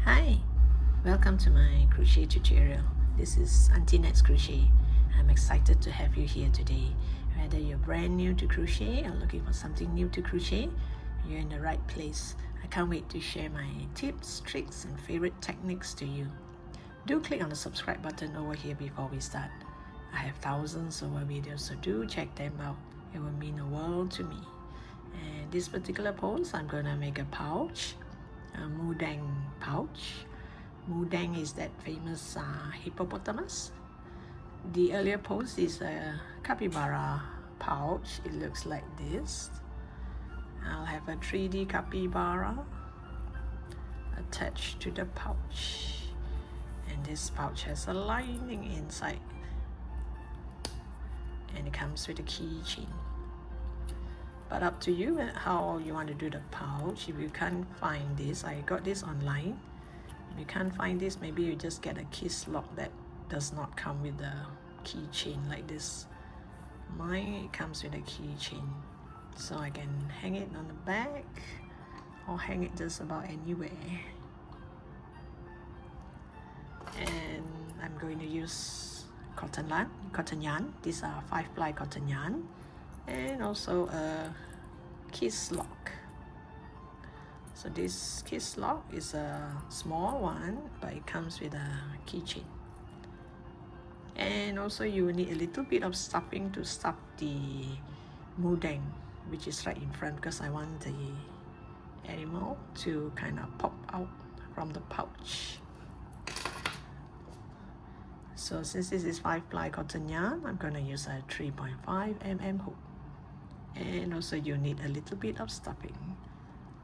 Hi, welcome to my crochet tutorial. This is Auntie Nat's Crochet. I'm excited to have you here today. Whether you're brand new to crochet or looking for something new to crochet, you're in the right place. I can't wait to share my tips, tricks, and favorite techniques to you. Do click on the subscribe button over here before we start. I have thousands of videos, so do check them out. It will mean the world to me. And this particular pose, I'm gonna make a pouch, a Moo Deng pouch. Moo Deng is that famous hippopotamus. The earlier pose is a capybara pouch. It looks like this. I'll have a 3D capybara attached to the pouch. And this pouch has a lining inside. And it comes with a keychain. But up to you how you want to do the pouch. If you can't find this, I got this online. If you can't find this, maybe you just get a kiss lock that does not come with the keychain like this. Mine comes with a keychain, so I can hang it on the back or hang it just about anywhere. And I'm going to use cotton yarn. These are 5-ply cotton yarn, and also a kiss lock. So this kiss lock is a small one, but it comes with a keychain. And also you need a little bit of stuffing to stuff the Moo Deng, which is right in front, because I want the animal to kind of pop out from the pouch. So since this is 5-ply cotton yarn, I'm going to use a 3.5 mm hook. And also you need a little bit of stuffing.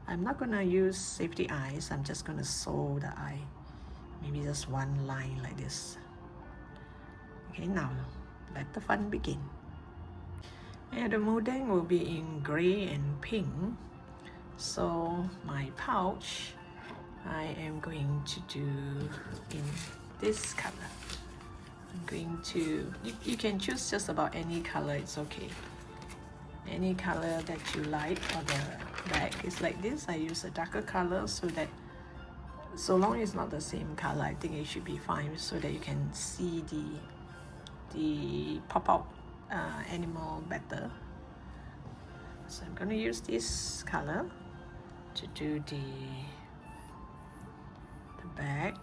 I'm not going to use safety eyes, I'm just going to sew the eye. Maybe just one line like this. Okay, now let the fun begin. And the Moo Deng will be in gray and pink. So my pouch, I am going to do in this color. I'm going to, you can choose just about any color, it's okay. Any color that you like for the back is like this. I use a darker color so that, so long as it's not the same color, I think it should be fine, so that you can see the pop-out animal better. So I'm going to use this color to do the back.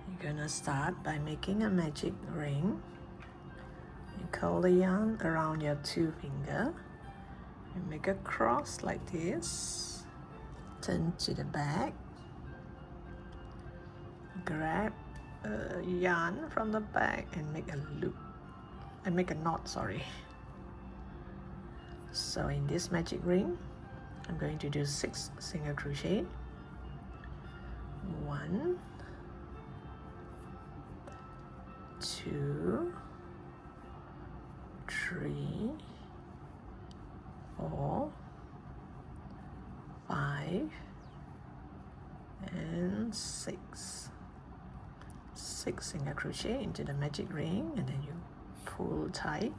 You're gonna start by making a magic ring. You curl the yarn around your 2 fingers. You make a cross like this. Turn to the back. Grab yarn from the back and make a loop. And make a knot, sorry. So in this magic ring, I'm going to do 6 single crochet. 1, 2, 3, 4, 5, and 6. 6 single crochet into the magic ring, and then you pull tight.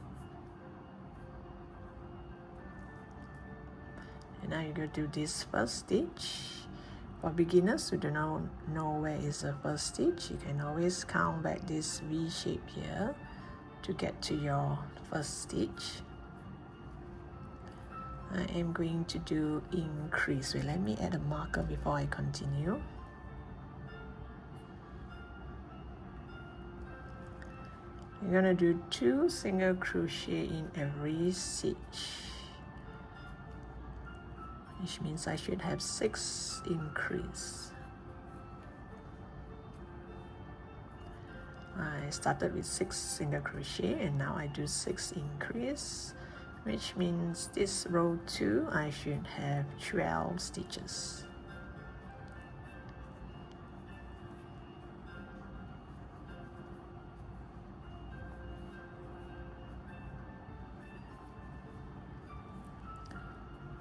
And now you go to this first stitch. For beginners who do not know where is the first stitch, you can always count back this V shape here to get to your first stitch. I am going to do increase. Wait, let me add a marker before I continue. You're gonna do 2 single crochet in every stitch, which means I should have 6 increase. I started with 6 single crochet and now I do 6 increase, which means this row 2 I should have 12 stitches.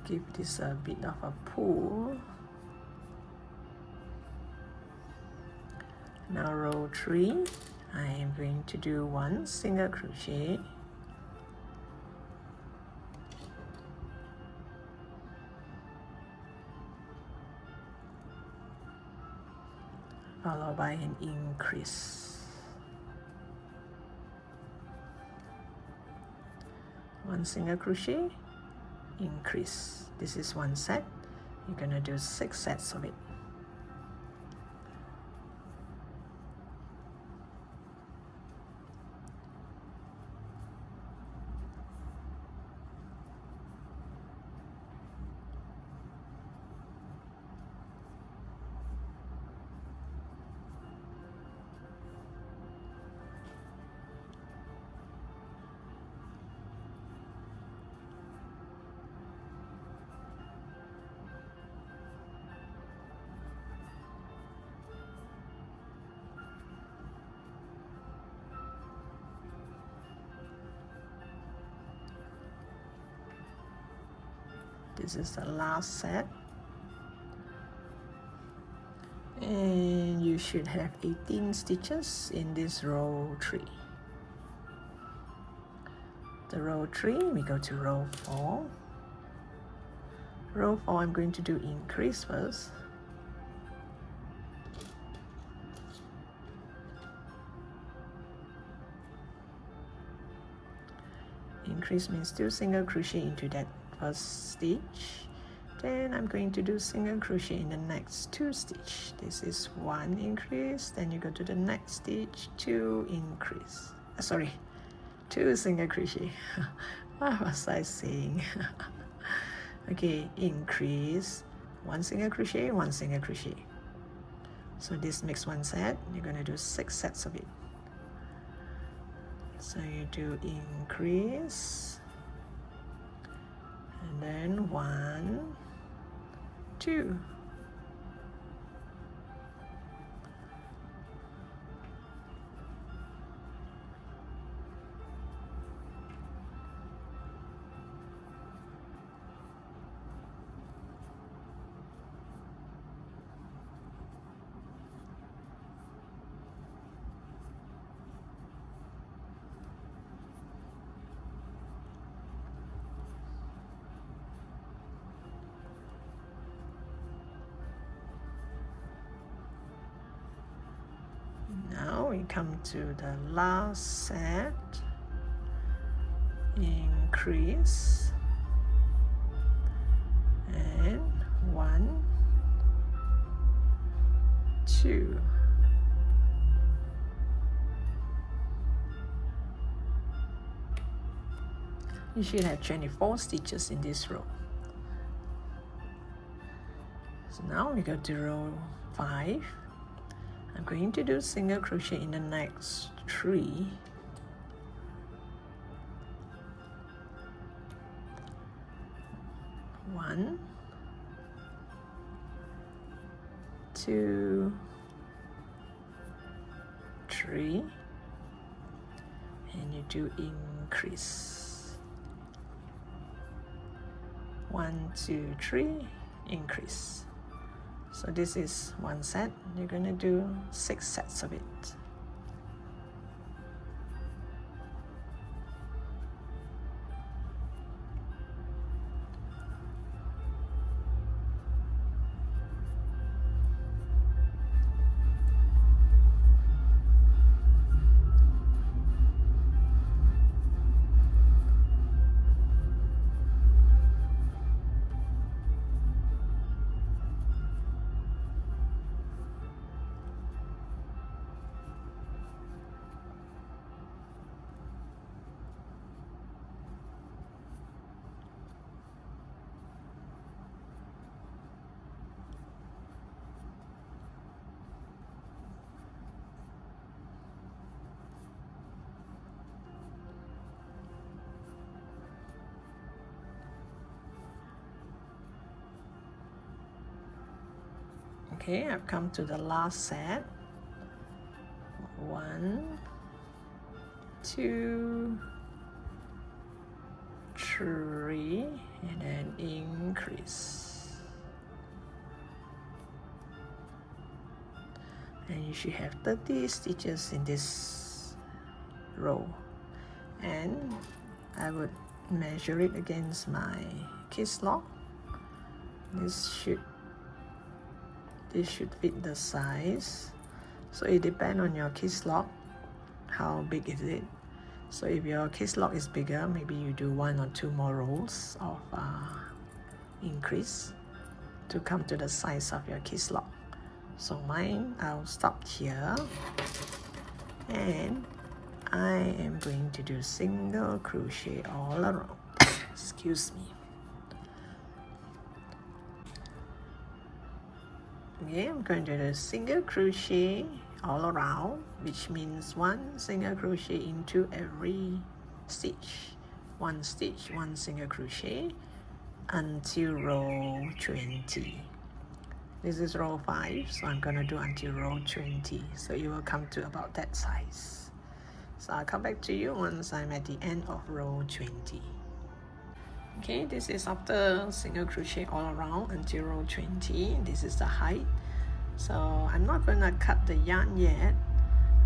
Give this a bit of a pull. Now row 3, I am going to do 1 single crochet, followed by an increase. One single crochet, increase. This is one set. You're gonna do 6 sets of it. This is the last set, and you should have 18 stitches in this row 3. The row 3, we go to row 4. Row 4, I'm going to do increase first. Increase means 2 single crochet into that first stitch, then I'm going to do single crochet in the next 2 stitch. This is 1 increase, then you go to the next stitch, 2 increase, 2 single crochet. What was I saying? Okay, increase, 1 single crochet, 1 single crochet. So this makes 1 set. You're going to do 6 sets of it. So you do increase, and then 1, 2. Now we come to the last set, increase, and 1, 2. You should have 24 stitches in this row. So now we go to row 5. I'm going to do single crochet in the next 3. One, 2, 3, and you do increase. 1, 2, 3, increase. So this is 1 set. You're going to do 6 sets of it. Okay, I've come to the last set. 1, 2, 3, and then increase. And you should have 30 stitches in this row. And I would measure it against my kiss log. This should fit the size. So it depends on your kiss lock, how big is it. So if your kiss lock is bigger, maybe you do 1 or 2 more rows of increase to come to the size of your kiss lock. So mine, I'll stop here, and I am going to do single crochet all around. Excuse me. Okay, I'm going to do single crochet all around, which means 1 single crochet into every stitch. 1 stitch, 1 single crochet until row 20. This is row 5, so I'm going to do until row 20. So it will come to about that size. So I'll come back to you once I'm at the end of row 20. Okay, this is after single crochet all around until row 20. This is the height. So I'm not gonna cut the yarn yet.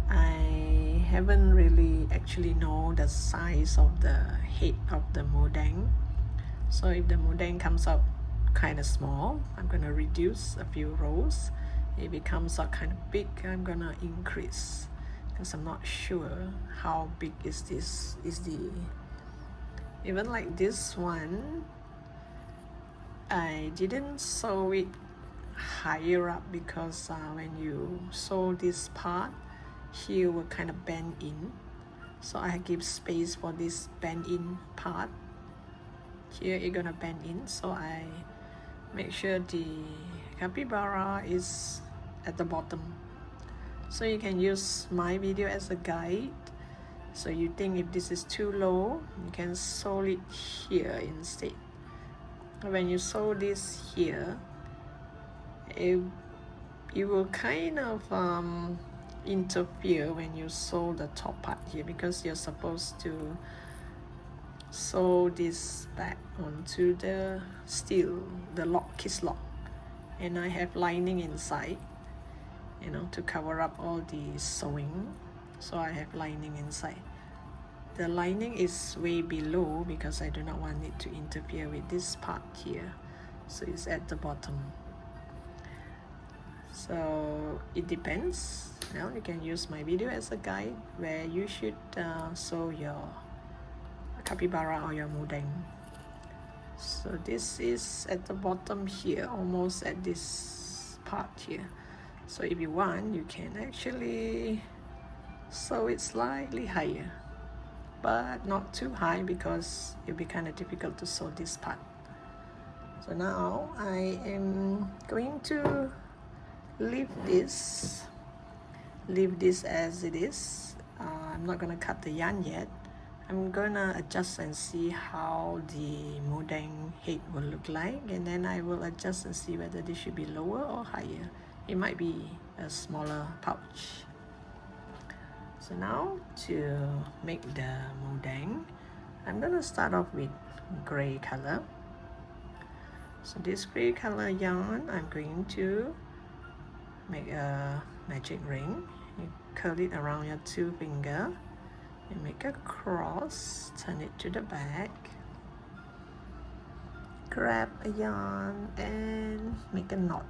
I haven't really actually know the size of the head of the Moo Deng. So if the Moo Deng comes out kind of small, I'm gonna reduce a few rows. If it comes out kind of big, I'm gonna increase, because I'm not sure how big is this. Even like this one, I didn't sew it higher up because when you sew this part, here will kind of bend in. So I give space for this bend in part. Here it's gonna bend in, so I make sure the capybara is at the bottom. So you can use my video as a guide. So you think if this is too low, you can sew it here instead. When you sew this here, it will kind of interfere when you sew the top part here, because you're supposed to sew this back onto the steel, the lock, kiss lock. And I have lining inside, you know, to cover up all the sewing. So I have lining inside. The lining is way below because I do not want it to interfere with this part here. So it's at the bottom. So it depends. Now you can use my video as a guide where you should sew your capybara or your Moo Deng. So this is at the bottom here, almost at this part here. So if you want, you can actually sew it slightly higher, but not too high because it'll be kind of difficult to sew this part. So now I am going to leave this as it is. I'm not gonna cut the yarn yet. I'm gonna adjust and see how the Moo Deng head will look like, and then I will adjust and see whether this should be lower or higher. It might be a smaller pouch. So now to make the Moo Deng, I'm gonna start off with gray color. So this gray color yarn, I'm going to make a magic ring. You curl it around your 2 fingers. You make a cross, turn it to the back, grab a yarn and make a knot.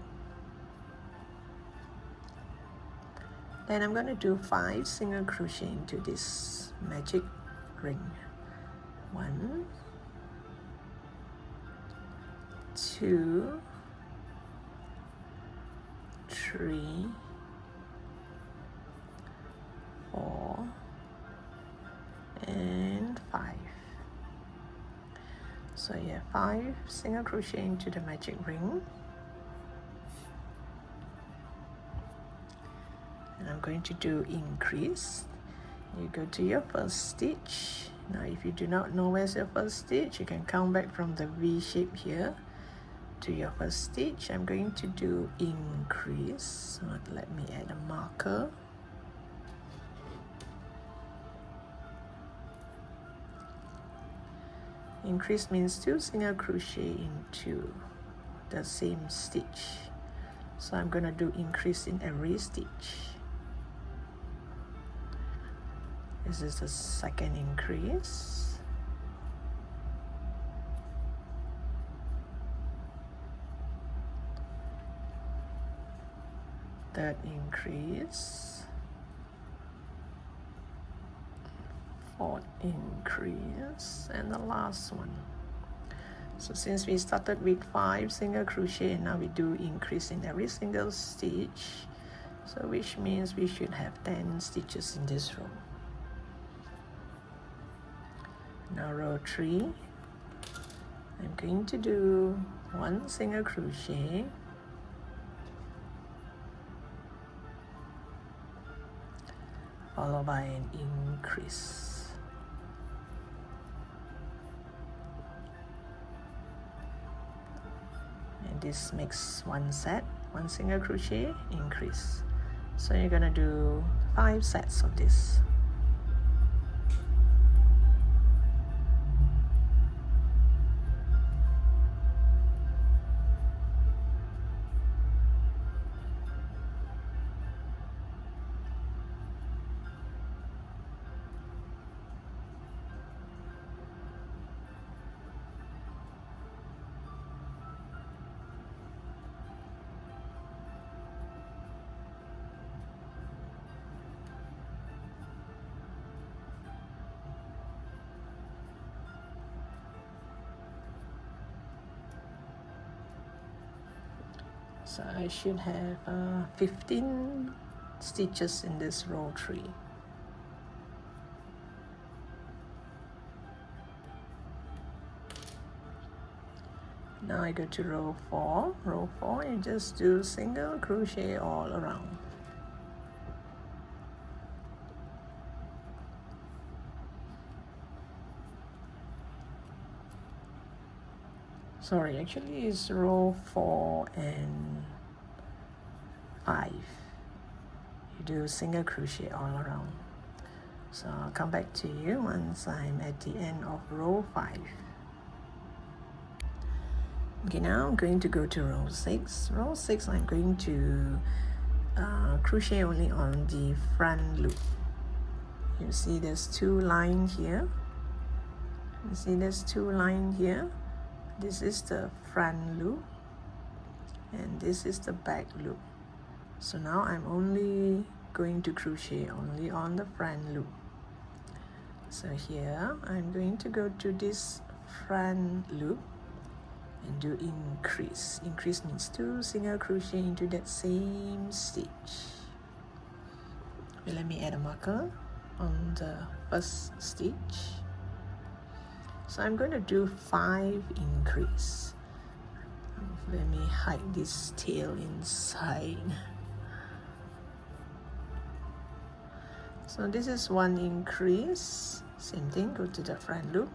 Then I'm going to do 5 single crochet into this magic ring. 1, 2, 3, 4, and 5. So you have 5 single crochet into the magic ring. And I'm going to do increase. You go to your first stitch. Now if you do not know where's your first stitch, you can count back from the V shape here to your first stitch. I'm going to do increase. So let me add a marker. Increase means 2 single crochet into the same stitch. So I'm going to do increase in every stitch. This is the second increase. third increase, fourth increase, and the last one. So since we started with 5 single crochet, and now we do increase in every single stitch, so which means we should have 10 stitches in this row. Now row 3, I'm going to do 1 single crochet, followed by an increase. And this makes 1 set, 1 single crochet, increase. So you're gonna do 5 sets of this. So I should have 15 stitches in this row 3. Now I go to row 4. Row 4, and just do single crochet all around. Sorry, actually it's row 4 and 5. You do single crochet all around. So I'll come back to you once I'm at the end of row 5. Okay, now I'm going to go to row 6. Row 6, I'm going to crochet only on the front loop. You see there's 2 lines here. You see there's 2 lines here. This is the front loop and this is the back loop. So now I'm only going to crochet only on the front loop. So here I'm going to go to this front loop and do increase. Increase means 2 single crochet into that same stitch. Well, let me add a marker on the first stitch. So I'm going to do 5 increase. Let me hide this tail inside. So this is 1 increase. Same thing, go to the front loop.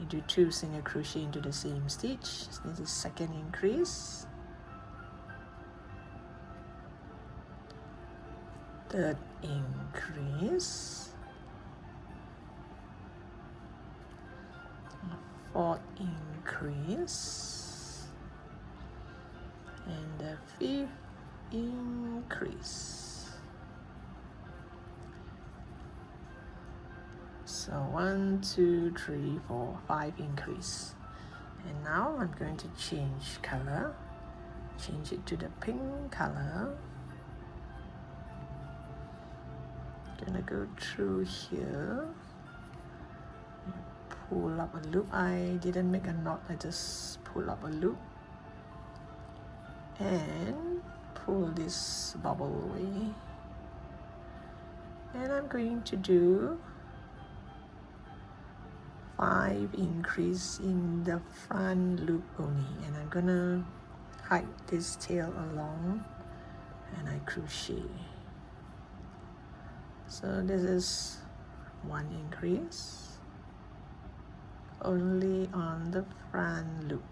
You do 2 single crochet into the same stitch. This is second increase. Third increase. Fourth increase, and the 5th increase. So 1, 2, 3, 4, 5 increase. And now I'm going to change color, change it to the pink color. Gonna go through here. Pull up a loop. I didn't make a knot, I just pull up a loop and pull this bubble away. And I'm going to do 5 increase in the front loop only, and I'm gonna hide this tail along and I crochet. So this is 1 increase only on the front loop.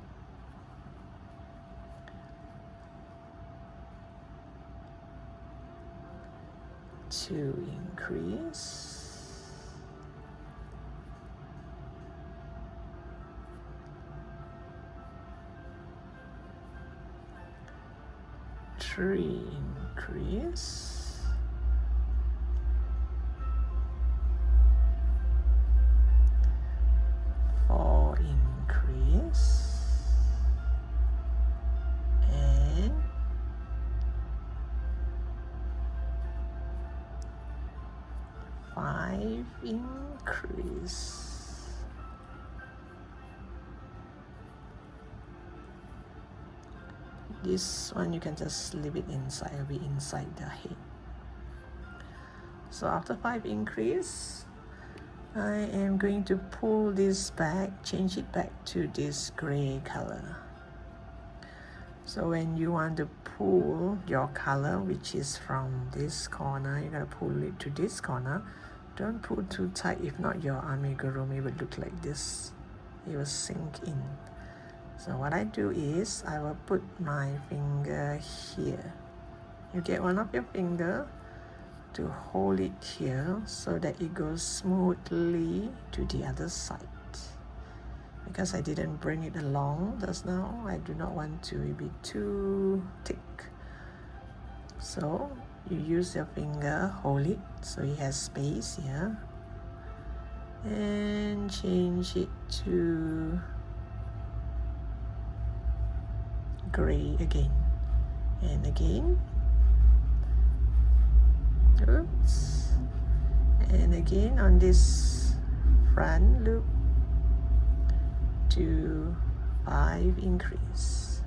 Two increase, three increase, four increase, increase. This one you can just leave it inside, it'll be inside the head. So after 5 increase, I am going to pull this back, change it back to this gray color. So when you want to pull your color, which is from this corner, you're gonna pull it to this corner. Don't pull too tight, if not your amigurumi would look like this. It will sink in. So what I do is, I will put my finger here. You get one of your finger to hold it here so that it goes smoothly to the other side. Because I didn't bring it along just now, I do not want to be too thick. So you use your finger, hold it so it has space here, and change it to gray again and again. Oops. And again on this front loop to 5 increase.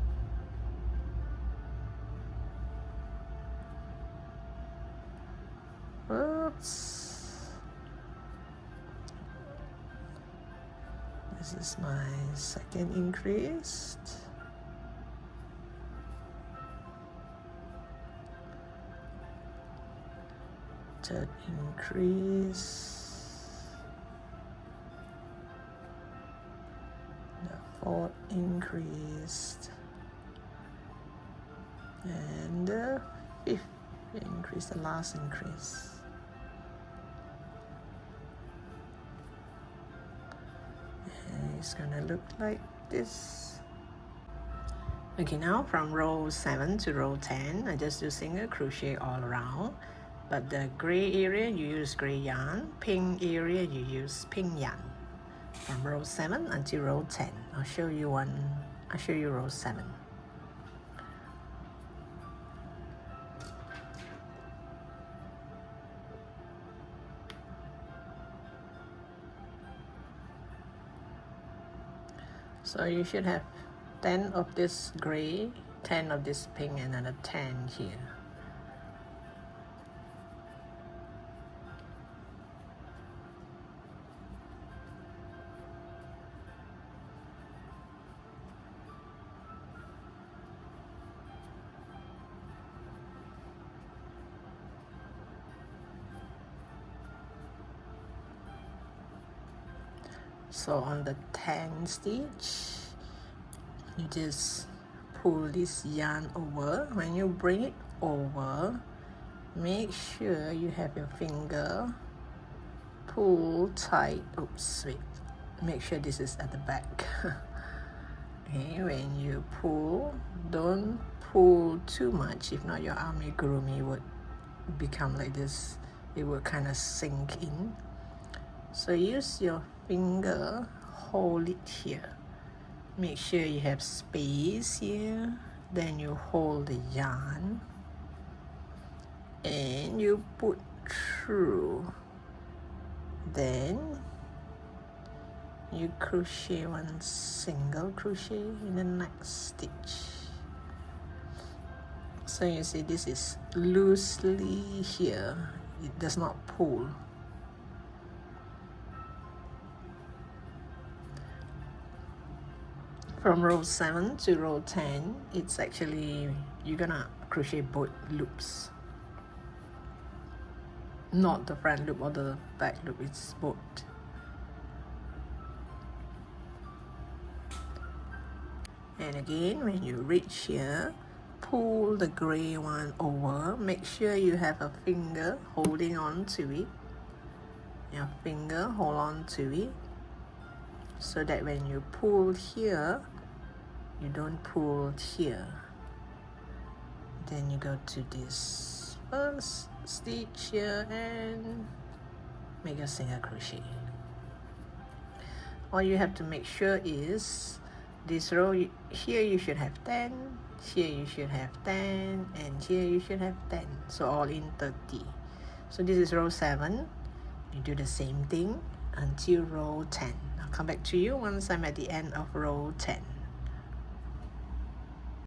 Oops. This is my second increase. Third increase. The fourth increase. And the 5th increase, the last increase. And it's gonna look like this. Okay, now from row 7 to row 10, I just do single crochet all around. But the gray area you use gray yarn, pink area you use pink yarn. From row 7 until row 10. I'll show you row 7. So you should have 10 of this gray, 10 of this pink, and another 10 here. So on the 10th stitch, you just pull this yarn over. When you bring it over, make sure you have your finger pull tight. Oops, wait. Make sure this is at the back. Okay, when you pull, don't pull too much. If not, your amigurumi would become like this. It will kind of sink in. So use your finger, hold it here. Make sure you have space here. Then you hold the yarn and you put through. Then you crochet one single crochet in the next stitch. So you see this is loosely here. It does not pull. From row 7 to row 10, it's actually, you're gonna crochet both loops. Not the front loop or the back loop, it's both. And again, when you reach here, pull the gray one over. Make sure you have a finger holding on to it. Your finger hold on to it, so that when you pull here, you don't pull here. Then you go to this first stitch here and make a single crochet. All you have to make sure is this row here you should have 10, here you should have 10, and here you should have 10. So all in 30. So this is row 7. You do the same thing until row 10. I'll come back to you once I'm at the end of row 10.